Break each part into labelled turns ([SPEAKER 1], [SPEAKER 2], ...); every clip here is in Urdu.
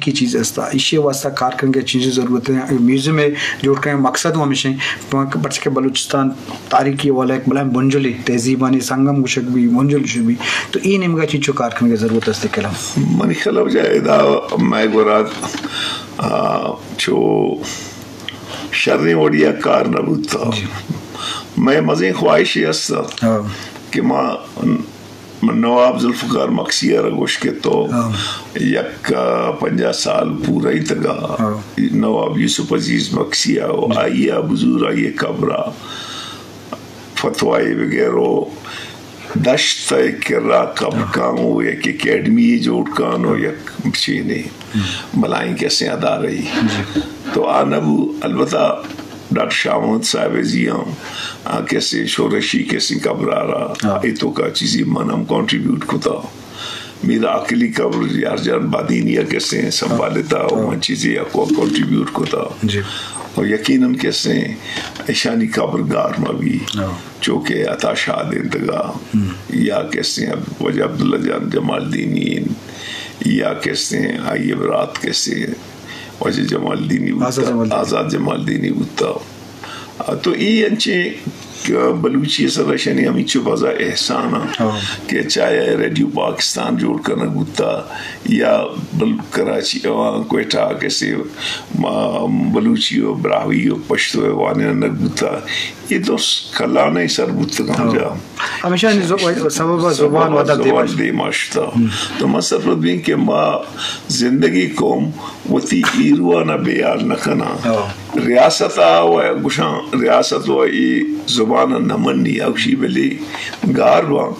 [SPEAKER 1] کی چیز استا اشی واسطہ کار کرنے کی چیزیں ضرورت ہے میوزیم میں جوڑ کریں مقصد ہوں ہمیشہ بچ کے بلوچستان تاریخی والا ایک بلائم بنجلی تہذیبانی سنگم گشک بھی بنجل شو بھی تو یہ نمگا چیز چو کار کرنے کی ضرورت ہے کلام
[SPEAKER 2] منی خلو جائے دا میں گورات چو شرنی وڑیا کار نبوتا میں مزین خواہشی استا کہ ماں نواب ذوالفقار مقصیہ رگوش کے تو یک 50 سال پورا ہی تگا نواب یوسف عزیز مقصیہ آئیے بزور آئیے قبرہ فتوائی وغیرہ دشت کرا قبر کامو یک اکیڈمی جوڑ کانو یک چینے بلائیں کیسے ادا رہی تو آنبو البتہ ڈاکٹر شاہ محمد صاحب زیاں کیسے شورشی کیسے قبر آ رہا ایتو کا چیزی منم کنٹریبیوٹ کتا میرا عقلی قبر یار جان بادینیا کیسے سنبھالتا وہ چیزیں کو کنٹریبیوٹ کتا اور یقیناً کیسے ایشانی قبر گار میں بھی چونکہ عطا شاد انتگا یا کیسے وجہ عبداللہ جان جمال الدینی یا کیسے آئیے برات کیسے وجہ جمال الدینی آزاد جمال الدینی ہوتا تو یہ انچے بلوچی سرشنی ہمیں چو بازا احسانا کہ چاہے ریڈیو پاکستان جوڑ کرنا گتا یا کراچی کوئٹہ کیسے بلوچی و براہوی و پشتو وانے نگتا یہ تو کلانے سر بودتا کم جا
[SPEAKER 1] ہمیشہ سبب زبان وادب
[SPEAKER 2] دے ماشتا تو مصرف بھی کہ ما زندگی کوم وطی ایروانا بیال نکنا ریاست ریاست و زبان نمنی اوشی بلے گار وان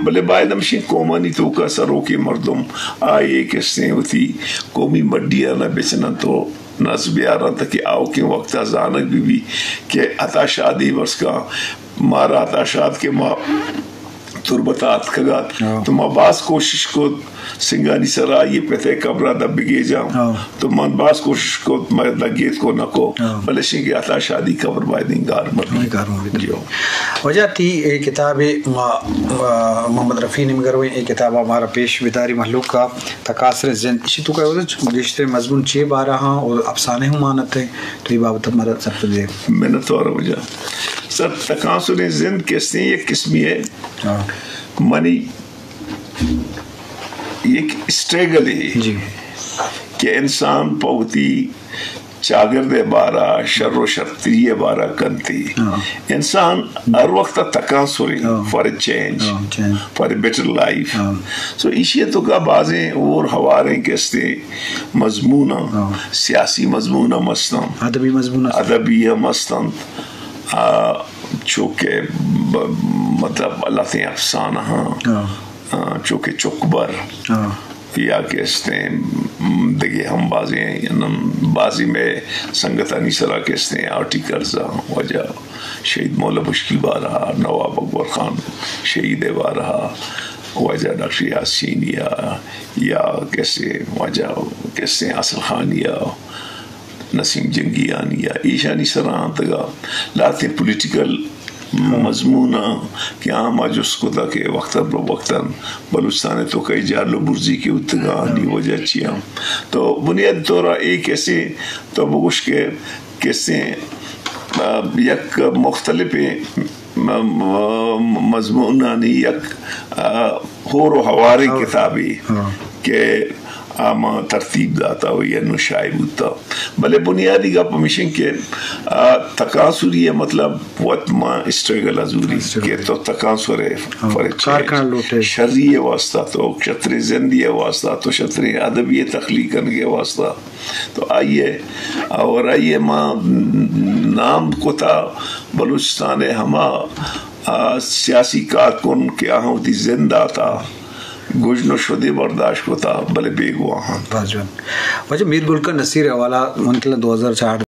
[SPEAKER 2] بلے باید ہمشی قومانی تو کا سروں کے مردم آئے کسنے ہوتی قومی مڈیا نہ بیچنا تو نصب آرہا تھا کہ آؤ کے وقت ازانک بھی کہ عطا شادی ورس کا مارا عطا شاد کے ماں تربتات کھگات تو ماں باز کوشش کو سنگانی سرا یہ پہتے قبرہ دب بگے جاؤں تو من باز کوشش کو میں لگیت کو نکو بلشیں کہ عطا شادی قبر باید انگار مرمی
[SPEAKER 1] وجہ تھی ایک کتاب محمد رفیع نے مگر ایک کتاب ہمارا پیش بیداری محلوق کا تقاصر زند اسی تو کہ گشتر مضمون چھ بارہ ہاں اور افسانے ہوں مانت ہے تو یہ بابت ہمارا سب دے
[SPEAKER 2] محنت اور وجہ سر تقاصر زند کیسے ایک قسمی ہے منی ایک اسٹریگل ہے کہ انسان پوتی چاگرد بارہ شر و شرطی بارہ کنتی انسان ہر وقت تقاصر for a change for a better life so اسی تو کا بازیں اور ہواریں کیستے مضمونہ سیاسی مضمونہ مستن ادبی مستن چونکہ مطلب اللہ تے افسانہ ہاں چونکہ چکبر یا کہتے ہیں دیکھیں ہم بازی میں سنگتانی سرا کہتے ہیں آرٹیکلز وجہ شہید مولا بشکی بارہا نواب اکبر خان شہید بارہا وجہ ڈاکٹر یاسین یا کیسے وجہ کیسے اصل خان یا نسیم جنگیان یا ایشانی سران تگا لاتے پولیٹیکل مضمونہ کہ عام آج اس کو تھا کہ وقتاً بوقتاً بلوچستان تو کئی جالو برزی کی اتگانی وجہ چیاں تو بنیاد طورا ایک ایسے تو بگوش کے کیسے یک مختلف مضمونانی یک ہور و حواری کتابی کہ آما ترتیب داتا ہو یا نشائب ہوتا بلے بنیادی گا پمیشن کے تقاصری ہے مطلب وقت ما اسٹرگل ازوری کہ تو تقاصر ہے فرچے شرعی واسطہ تو شطر زندی واسطہ تو شطر ادبی تخلیقن کے واسطہ تو آئیے اور آئیے ما نام کتا بلوچستان ہما سیاسی کارکن کے آہاں ہوتی زندہ تھا گوجنو شدی برداشت کو تھا بلے بیگ وہاں
[SPEAKER 1] وجہ میر گلکر نصیر حوالہ منتلا 2004